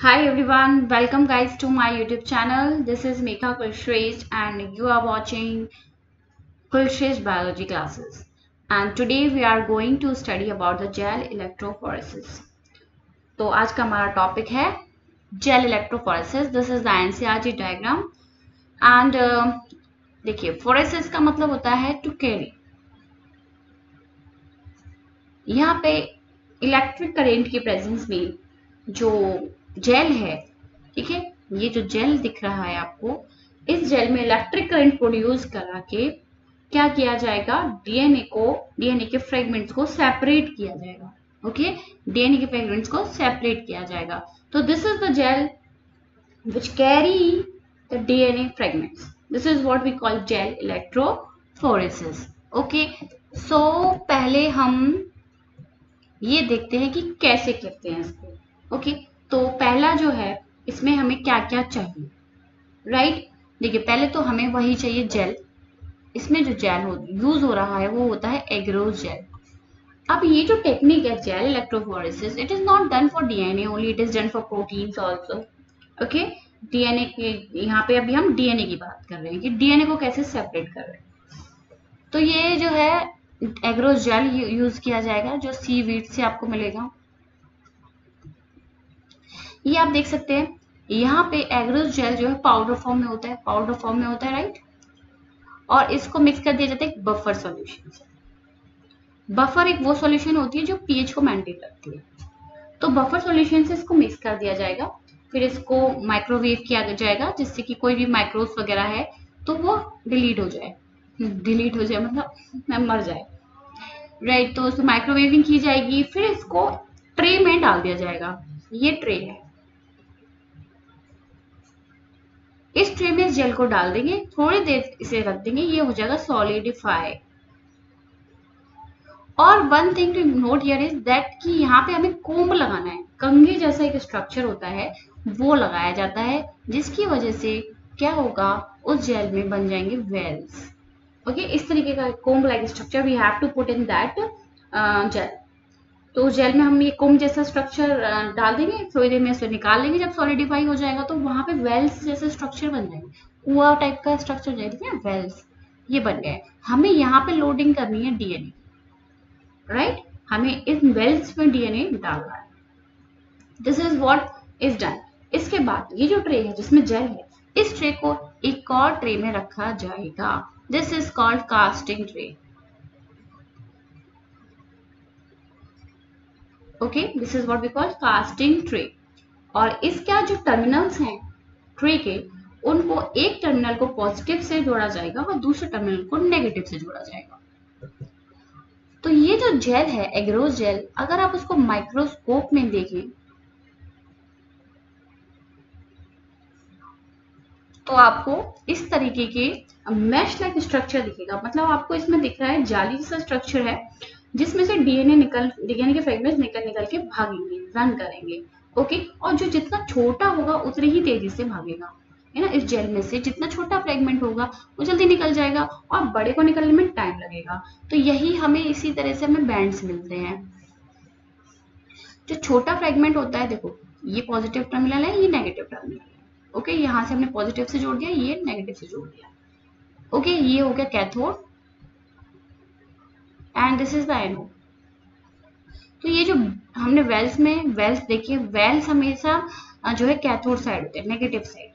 Hi everyone, welcome guys to my YouTube channel. This is Megha Kulshresht and you are watching Kulshresht Biology classes. And today we are going to study about the gel electrophoresis. तो आज का हमारा topic है gel electrophoresis. This is the NCERT diagram and देखिए phoresis का मतलब होता है to carry. यहाँ पे इलेक्ट्रिक करेंट की प्रेजेंस में जो जेल है, ठीक है, ये जो जेल दिख रहा है आपको, इस जेल में इलेक्ट्रिक करंट प्रोड्यूस करा के क्या किया जाएगा, डीएनए के फ्रेगमेंट्स को सेपरेट किया जाएगा। ओके, डीएनए के फ्रेगमेंट्स को सेपरेट किया जाएगा। तो this is the gel which carry the DNA fragments. This is what we call gel electrophoresis. Okay, so पहले हम ये देखते हैं कि कैसे करते हैं इसको। ओके, तो पहला जो है इसमें हमें क्या क्या चाहिए, राइट। देखिए पहले तो हमें वही चाहिए जेल। इसमें जो जेल यूज हो रहा है वो होता है एग्रोस जेल। अब ये जो टेक्निक है gel electrophoresis, it is not done for DNA only, it is done for proteins also. Okay, DNA के यहाँ पे अभी हम डीएनए की बात कर रहे हैं कि डीएनए को कैसे सेपरेट कर रहे हैं। तो ये जो है एग्रोस जेल यूज किया जाएगा जो सीवीड से आपको मिलेगा। ये आप देख सकते हैं यहाँ पे एग्रोस जेल जो है पाउडर फॉर्म में होता है, राइट। और इसको मिक्स कर दिया जाता है एक बफर सॉल्यूशन से। बफर एक वो सॉल्यूशन होती है जो पीएच को मेंटेन रखती है। तो बफर सॉल्यूशन से इसको मिक्स कर दिया जाएगा, फिर इसको माइक्रोवेव किया जाएगा जिससे कि कोई भी माइक्रोब्स वगैरह है तो वो डिलीट हो जाए मतलब मर जाए, राइट। तो उसको माइक्रोवेविंग की जाएगी, फिर इसको ट्रे में डाल दिया जाएगा। ये ट्रे है, इस ट्रे में इस जेल को डाल देंगे, थोड़ी देर इसे रख देंगे, ये हो जाएगा सॉलिडिफाई। और one thing to note here is that कि यहाँ पे हमें कोम्ब लगाना है, कंघी जैसा एक स्ट्रक्चर होता है वो लगाया जाता है, जिसकी वजह से क्या होगा, उस जेल में बन जाएंगे वेल्स। ओके, इस तरीके का comb like structure we have to put in that gel. तो उस जेल में हम ये कोम्ब जैसा स्ट्रक्चर डाल देंगे, थोड़ी देर में इसे निकाल लेंगे। जब सॉलिडिफाई हो जाएगा तो वहां पे वेल्स जैसे स्ट्रक्चर बन जाएंगे, कुआ टाइप का स्ट्रक्चर हो जाएगा, वेल्स ये बन गए। हमें यहाँ पे लोडिंग करनी है डीएनए, राइट। हमें इन वेल्स में डीएनए डालना है। This is what is done. इसके बाद ये जो ट्रे है जिसमें जेल है, इस ट्रे को एक और ट्रे में रखा जाएगा। This is called casting tray. Okay, this is what we call casting tray. और इसका जो टर्मिनल्स हैं ट्रे के, उनको एक टर्मिनल को पॉजिटिव से जोड़ा जाएगा और दूसरे टर्मिनल को नेगेटिव से जोड़ा जाएगा। तो ये जो जेल है एग्रोस जेल, अगर आप उसको माइक्रोस्कोप में देखें तो आपको इस तरीके के मैश लाइक स्ट्रक्चर दिखेगा। मतलब आपको इसमें दिख रहा है जाली जैसा स्ट्रक्चर है जिसमें से डीएनए के फ्रेगमेंट्स निकल के भागेंगे, रन करेंगे। ओके, और जो जितना छोटा होगा उतनी ही तेजी से भागेगा, है ना। इस जेल में से जितना छोटा फ्रेगमेंट होगा वो जल्दी निकल जाएगा और बड़े को निकलने में टाइम लगेगा। तो यही हमें इसी तरह से हमें बैंड्स मिलते हैं। जो छोटा फ्रेगमेंट होता है, देखो ये पॉजिटिव टर्मिनल है, ये नेगेटिव टर्मिनल है। ओके, यहाँ से हमने पॉजिटिव से जोड़ दिया, ये नेगेटिव से जोड़ दिया। ओके, ये हो गया cathode and this is the anode. तो ये जो हमने वेल्स देखिए, वेल्स हमेशा जो है कैथोड साइड होते हैं, नेगेटिव साइड,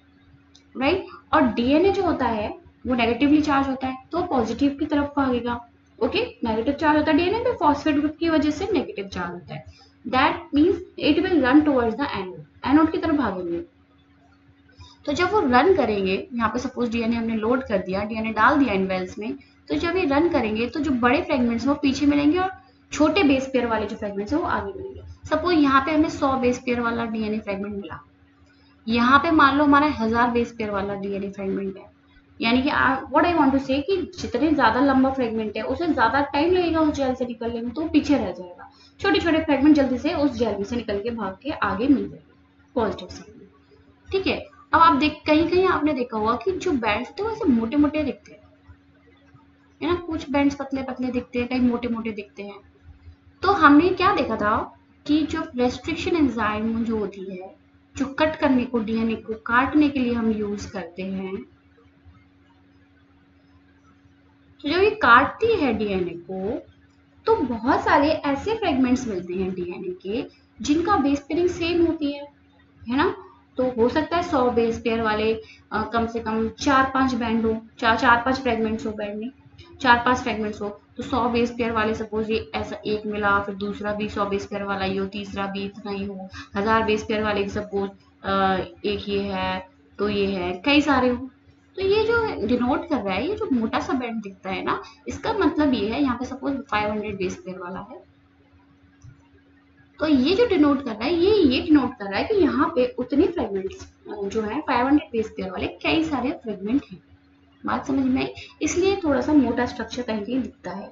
राइट। और डीएनए जो होता है वो नेगेटिवली चार्ज होता है तो पॉजिटिव की तरफ भागेगा। ओके, नेगेटिव चार्ज होता है डीएनए पे, फॉस्फेट ग्रुप की वजह से नेगेटिव चार्ज होता है। That means it will run towards the anode, anode की तरफ भागेंगे। तो जब वो रन करेंगे, यहाँ पे सपोज डीएनए हमने लोड कर दिया, डीएनए डाल दिया इन वेल्स में, तो जब ये रन करेंगे तो जो बड़े फ्रेगमेंट्स हैं वो पीछे मिलेंगे और छोटे बेस पेयर वाले जो फ्रेगमेंट्स हैं वो आगे मिलेंगे। सपोज यहाँ पे हमें 100 बेस पेयर वाला डीएनए फ्रेगमेंट मिला, यहाँ पे मान लो हमारा 1000 बेस पेयर वाला डीएनए फ्रेगमेंट है। यानी कि व्हाट आई वांट टू से कि जितने ज्यादा लंबा फ्रेगमेंट है उसे ज्यादा टाइम लगेगा उस जेल से निकलने में, तो पीछे रह जाएगा। छोटे छोटे फ्रेगमेंट जल्दी से उस जेल में से निकल के भाग के आगे मिल जाएंगे पॉजिटिव साइड में, ठीक है। अब आप कहीं कहीं आपने देखा होगा कि जो बैंड्स होते हैं वो ऐसे मोटे मोटे दिखते हैं, है ना। कुछ बैंड्स पतले पतले दिखते हैं, कहीं मोटे मोटे दिखते हैं। तो हमने क्या देखा था कि जो रेस्ट्रिक्शन एंजाइम जो होती है जो कट करने को, डीएनए को काटने के लिए हम यूज करते हैं, तो जब ये काटती है डीएनए को तो बहुत सारे ऐसे फ्रेगमेंट्स मिलते हैं डीएनए के जिनका बेस पेयरिंग सेम होती है ना। तो हो सकता है 100 बेस पेयर वाले कम से कम 4-5 बैंड हो, 4-5 फ्रेगमेंट्स हो, बैंड में 4-5 फ्रेगमेंट्स हो, तो 100 बेस पेयर वाले सपोज ये ऐसा एक मिला, फिर दूसरा भी 100 बेस पेयर वाला ही हो, तीसरा भी इतना ही हो, 1000 बेस पेयर वाले सपोज एक ये है, तो ये है, कई सारे हो। तो ये जो डिनोट कर रहा है, ये जो मोटा सा बैंड दिखता है ना, इसका मतलब ये है यहाँ पे सपोज 500 बेस पेयर वाला है, तो ये जो डिनोट कर रहा है, ये डिनोट कर रहा है कि यहाँ पे उतने फ्रेगमेंट्स जो है 500 बेस पेयर वाले कई सारे फ्रेगमेंट हैं। बात समझ में आई? इसलिए थोड़ा सा मोटा स्ट्रक्चर कहीं कहीं दिखता है।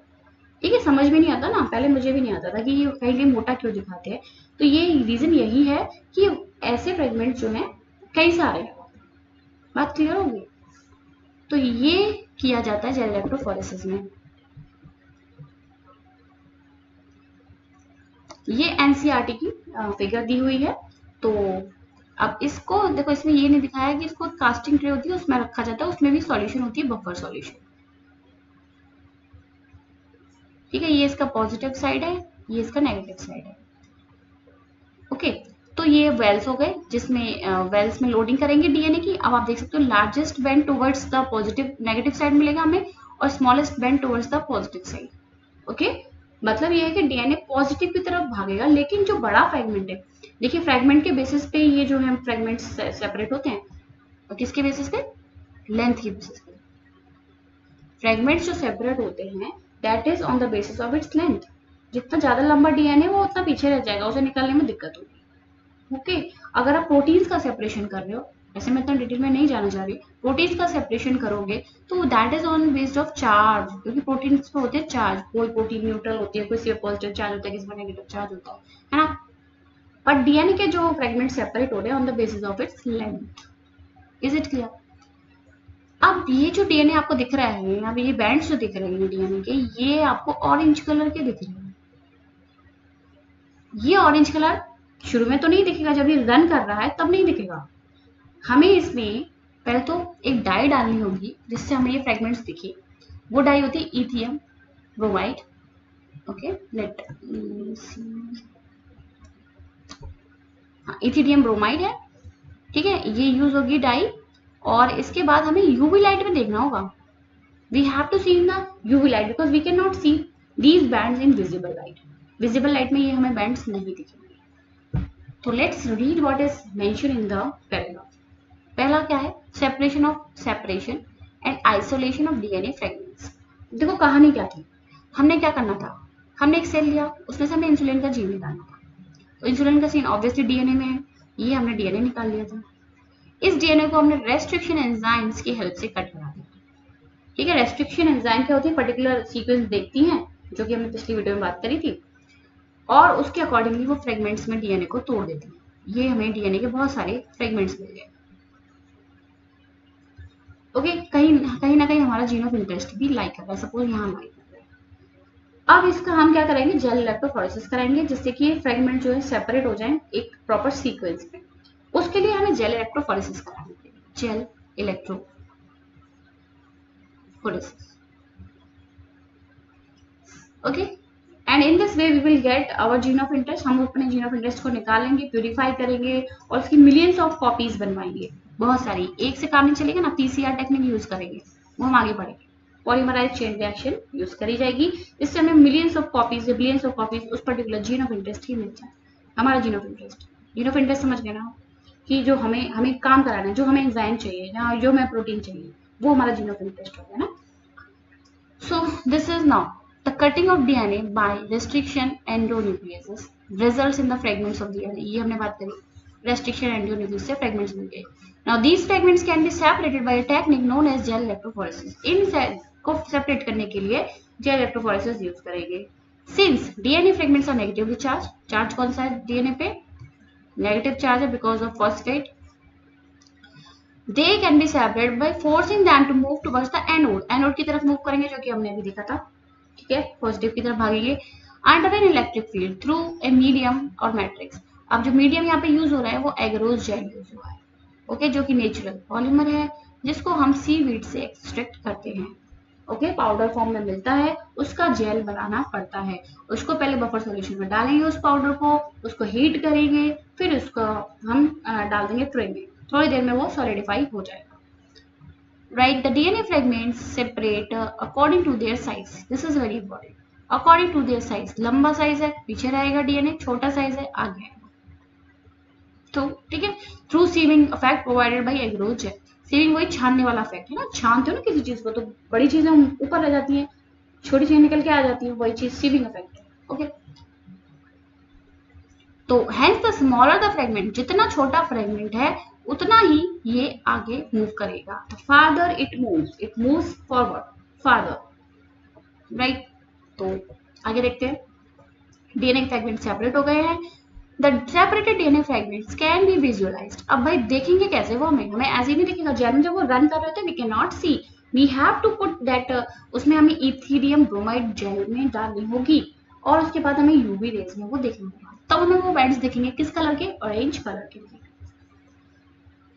ठीक है, समझ में नहीं आता ना, पहले मुझे भी नहीं आता था कि ये कहीं कहीं मोटा क्यों दिखाते हैं। तो ये रीजन यही है कि ऐसे फ्रेगमेंट जो है कई सारे हैं। बात क्लियर होगी? तो ये किया जाता है जेल इलेक्ट्रोफोरेसिस में। ये एनसीईआरटी की फिगर दी हुई है। तो अब इसको देखो, इसमें ये नहीं दिखाया कि इसको कास्टिंग ट्रे होती है उसमें रखा जाता है, उसमें भी सॉल्यूशन होती है, बफर सॉल्यूशन। ठीक है, ये इसका पॉजिटिव साइड है, ये इसका नेगेटिव साइड है। ओके, तो ये वेल्स हो गए जिसमें वेल्स में लोडिंग करेंगे डीएनए की। अब आप देख सकते हो largest bend towards the positive negative side मिलेगा हमें, और smallest bend towards the positive side. Okay, मतलब ये है कि डीएनए पॉजिटिव की तरफ भागेगा, लेकिन जो बड़ा फ्रेगमेंट है, देखिए फ्रेगमेंट के बेसिस पे ये जो है फ्रेगमेंट सेपरेट होते हैं, और किसके बेसिस पे? लेंथ के बेसिस पे। फ्रेगमेंट्स जो सेपरेट होते हैं that is on the basis of its length. जितना ज्यादा लंबा डीएनए वो उतना पीछे रह जाएगा, उसे निकालने में दिक्कत होगी। ओके, अगर आप प्रोटीन्स का सेपरेशन कर रहे हो, ऐसे मैं इतना डिटेल में नहीं जाना चाह रही, प्रोटीन्स का सेपरेशन करोगे तो that is on based of charge, क्योंकि प्रोटीन्स पे होते हैं चार्ज, कोई प्रोटीन न्यूट्रल होती है, किसी में पॉजिटिव चार्ज होता है, किसी में नेगेटिव चार्ज होता है ना। बट डीएनए के जो फ्रेगमेंट सेपरेट हो रहे हैं on the basis of its length. Is it clear? अब ये जो डीएनए आपको दिख रहा है, अब ये बैंड्स जो दिख रहे हैं डीएनए के, ये आपको ऑरेंज कलर के दिख रहे हैं। ये ऑरेंज कलर शुरू में तो नहीं दिखेगा, जब ये रन कर रहा है तब नहीं दिखेगा। हमें इसमें पहले तो एक डाई डालनी होगी जिससे हमें ये फ्रेगमेंट्स दिखे। वो डाई होती है इथियम ब्रोमाइड। ओके, लेट इथियम ब्रोमाइड है। ठीक है, ये यूज होगी डाई, और इसके बाद हमें यूवी लाइट में देखना होगा। We have to see in the UV light because we can not see these bands in visible light. Visible light में ये हमें बैंड्स नहीं दिखेंगे। तो let's read what is mention in the paragraph. पहला क्या है? Separation of separation and isolation of DNA fragments. देखो कहानी क्या थी, हमने क्या करना था, हमने एक सेल लिया, उसमें से हमें इंसुलिन का जीन निकालना था। तो इंसुलिन का सीन ऑब्वियसली डीएनए में है, ये हमने डीएनए निकाल लिया था। इस डीएनए को हमने रेस्ट्रिक्शन एंजाइम्स की हेल्प से कट करा दिया। ठीक है, रेस्ट्रिक्शन एंजाइम क्या होती है? पर्टिकुलर सीक्वेंस देखती हैं, जो कि हमने पिछली वीडियो में बात करी थी, और उसके अकॉर्डिंगली वो फ्रेगमेंट्स में डीएनए को तोड़ देती है। ये हमें डीएनए के बहुत सारे फ्रेगमेंट्स मिल गए। ओके, कहीं ना कहीं हमारा जीन ऑफ इंटरेस्ट भी लाइक कर रहा है, सपोज यहाँ लाइक कर रहा है। अब इसका हम क्या करेंगे? जेल इलेक्ट्रोफोरेसिस कराएंगे, जिससे कि फ्रेगमेंट जो है सेपरेट हो जाए एक प्रॉपर सीक्वेंस में। उसके लिए हमें जेल इलेक्ट्रोफोरेसिस करानी पड़ेगी, gel electrophoresis. Okay, and in this way we will get our gene of interest. हम अपने जीन ऑफ इंटरेस्ट को निकालेंगे, प्यूरिफाई करेंगे, और उसकी मिलियंस ऑफ कॉपीज बनवाएंगे, बहुत सारी। एक से काम नहीं चलेगा ना, पीसीआर टेक्निक यूज करेंगे, वो हम आगे पढ़ेंगे। पॉलीमराइज चेन रिएक्शन यूज करी जाएगी, इससे हमें millions of copies, billions of copies उस पर्टिकुलर जीन ऑफ इंटरेस्ट की मिल जाए। हमारा जीन ऑफ इंटरेस्ट समझ गए ना, कि जो हमें काम कराना है, जो हमें एंजाइम चाहिए या जो हमें प्रोटीन चाहिए, वो हमारा जीन ऑफ इंटरेस्ट हो गया ना। So this is now the cutting of DNA by restriction endonucleases results in the fragments of DNA। ये हमने बात करी, restriction endonuclease से fragments मिल गए। Now these fragments can be separated by a technique known as gel electrophoresis। इन को separate करने के लिए gel electrophoresis यूज करेंगे। Since DNA fragments are negatively charged, charge कौन सा है DNA पे? नेगेटिव चार्ज है because of phosphate। They can be separated by forcing them to move towards the anode। Anode की तरफ मूव करेंगे, जो कि हमने अभी देखा था। ठीक है, पॉजिटिव की तरफ भागेंगे under an electric field through a medium और मैट्रिक्स। अब जो मीडियम यहाँ पे यूज हो रहा है वो एगरोस जेल यूज हुआ है, ओके, जो कि नेचुरल पॉलीमर है जिसको हम सीवीड से एक्सट्रैक्ट करते हैं, ओके, पाउडर फॉर्म में मिलता है, उसका जेल बनाना पड़ता है। उसको पहले बफर सॉल्यूशन में डालेंगे, उस पाउडर को, उसको हीट करेंगे, फिर उसको हम डाल देंगे ट्रे में, थोड़ी देर में वो सॉलिडिफाई हो जाएगा। Right, the DNA fragments separate according to their size. This is very important. According to their size. लंबा साइज है पीछे रहेगा डीएनए, छोटा साइज है आगे आएगा। तो ठीक है, through sieving effect provided by agarose gel. Sieving वही छानने वाला इफेक्ट है ना, छानते हो ना किसी चीज को तो बड़ी चीजें ऊपर रह जाती हैं, छोटी चीजें निकल के आ जाती है, वही चीज सीविंग इफेक्ट है, ओके। तो hence the smaller the fragment, जितना छोटा फ्रेगमेंट है उतना ही ये आगे मूव करेगा। Farther it moves forward farther, right. तो आगे देखते हैं, डीएनए फ्रेगमेंट सेपरेट हो गए हैं। The separated DNA fragments can be visualised. अब भाई देखेंगे कैसे वो, हमें ऐसे ही नहीं दिखेगा, जब वो रन कर रहे थे we can not see, we have to put that, उसमें हमें इथेरियम ब्रोमाइड जेल में डालनी होगी और उसके बाद हमें यूवी रेज में वो देखना होगा, तब हमें वो बैंड्स दिखेंगे किस कलर के, ऑरेंज कलर के।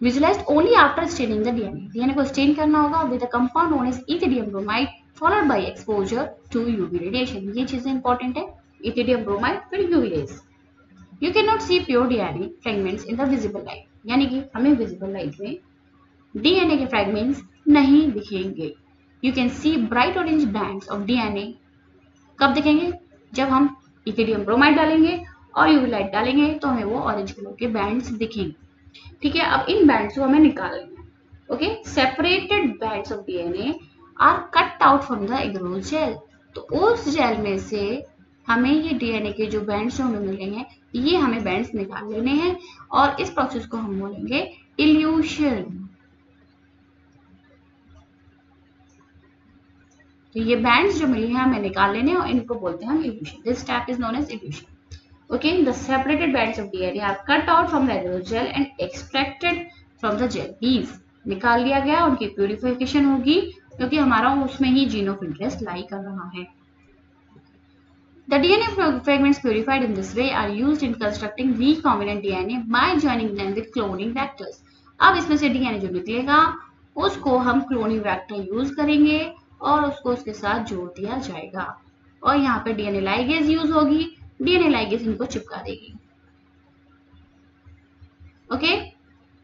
Visualized only after staining the DNA. DNA को स्टेन करना होगा with a compound known as ethidium bromide followed by exposure to UV radiation. ये चीजें इंपॉर्टेंट है, ethidium bromide फिर UV rays. You cannot see pure DNA fragments in the visible light. यानी कि हमें visible light में DNA के fragments नहीं दिखेंगे. You can see bright orange bands of DNA. कब दिखेंगे, जब हम ethidium bromide डालेंगे और UV light डालेंगे तो हमें वो orange कलर के bands दिखेंगे, ठीक है। अब इन बैंड्स को हमें निकालना है, okay. Separated bands of DNA are cut out from the agarose gel. तो उस जेल में से हमें ये डीएनए के जो बैंड्स हमें मिले हैं, ये हमें बैंड्स निकाल लेने हैं और इस प्रोसेस को हम बोलेंगे इल्यूशन। तो ये बैंड्स जो मिले हैं हमें निकाल लेने और इनको बोलते हैं हम elution. This step is known as elution. Okay, the separated bands of DNA are cut out from the agarose gel and extracted from the gel. These निकाल लिया गया, उनकी प्यूरिफिकेशन होगी क्योंकि हमारा उसमें ही जीन ऑफ इंटरेस्ट लाई कर रहा है। The DNA fragments purified in this way are used in constructing recombinant DNA by joining them with cloning vectors. अब इसमें से डीएनए जो निकलेगा उसको हम क्लोनिंग वेक्टर यूज करेंगे और उसको उसके साथ जोड़ दिया जाएगा और यहाँ पे डीएनए लाइगेज यूज होगी, डीएनए लाइगेज इनको चिपका देगी, ओके।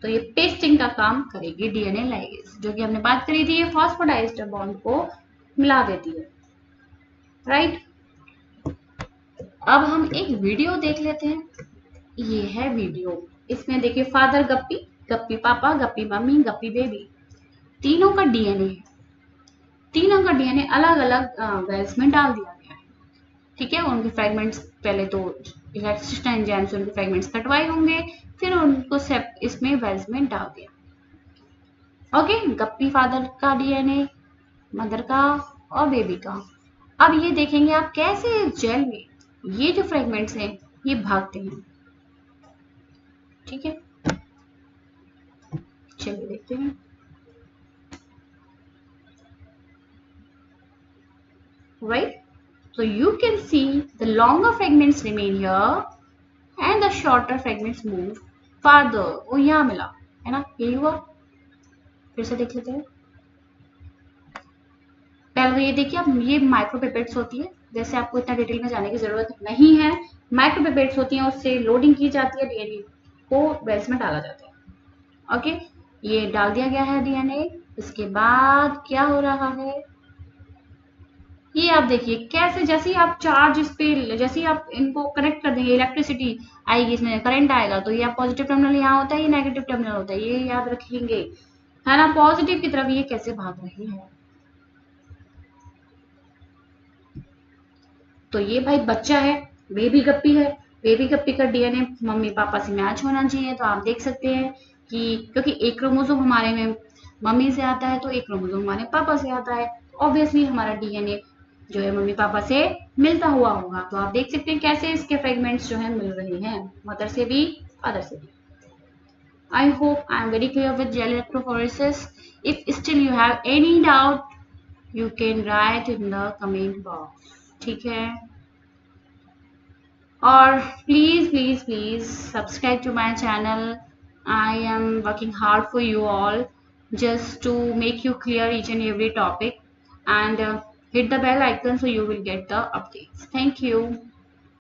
तो ये पेस्टिंग का काम करेगी डीएनए लाइगेज, जो कि हमने बात करी थी, ये फॉस्फोडाइस्टर बॉन्ड को मिला देती है, राइट। अब हम एक वीडियो देख लेते हैं, ये है वीडियो। इसमें देखिए फादर गप्पी, गप्पी पापा, गप्पी मम्मी, गप्पी बेबी, तीनों का डीएनए है, तीनों का डीएनए अलग अलग वेल्स में डाल दिया गया है, ठीक है। उनके फ्रेगमेंट्स पहले तो इलेक्ट्रिसिटी एंजाइम से उनके फ्रेगमेंट्स कटवाए होंगे, फिर उनको इसमें वेल्स में डाल दिया, ओके। गप्पी फादर का डीएनए, मदर का और बेबी का। अब ये देखेंगे आप कैसे जेल में ये जो फ्रेगमेंट्स हैं ये भागते हैं, ठीक है। चलिए देखते हैं, right. So you can see the longer fragments remain here and the shorter fragments move farther. वो यहाँ मिला है ना, यही हुआ। फिर से देख लेते हैं, पहले तो ये देखिए अब ये माइक्रोपिपेट्स होती है, जैसे आपको इतना डिटेल में जाने की जरूरत नहीं है, माइक्रोपिपेट्स होती हैं, उससे लोडिंग की जाती है, डीएनए को वेल्स में डाला जाता है, ओके। ये डाल दिया गया है डीएनए, इसके बाद क्या हो रहा है, ये आप देखिए कैसे, जैसे ही आप चार्ज इस पे, जैसे ही आप इनको कनेक्ट कर देंगे, इलेक्ट्रिसिटी आएगी, इसमें करंट आएगा, तो ये पॉजिटिव टर्मिनल यहाँ होता है, ये नेगेटिव टर्मिनल होता है, ये याद रखेंगे, है ना। पॉजिटिव की तरफ ये कैसे भाग रहे हैं, तो ये भाई बच्चा है, बेबी गप्पी है, बेबी गप्पी का डीएनए मम्मी पापा से मैच होना चाहिए। तो आप देख सकते हैं कि क्योंकि एक क्रोमोसोम हमारे में मम्मी से आता है तो एक क्रोमोसोम हमारे पापा से आता है, ऑब्वियसली हमारा डीएनए जो है मम्मी पापा से मिलता हुआ होगा। तो आप देख सकते हैं कैसे इसके फ्रेगमेंट्स जो है मिल रहे हैं, मदर से भी फादर से भी। I hope I am very clear with gel electrophoresis. If still you have any doubt, you can write in the comment box. ठीक है। Or please subscribe to my channel. I am working hard for you all just to make you clear each and every topic, and hit the bell icon so you will get the updates. Thank you.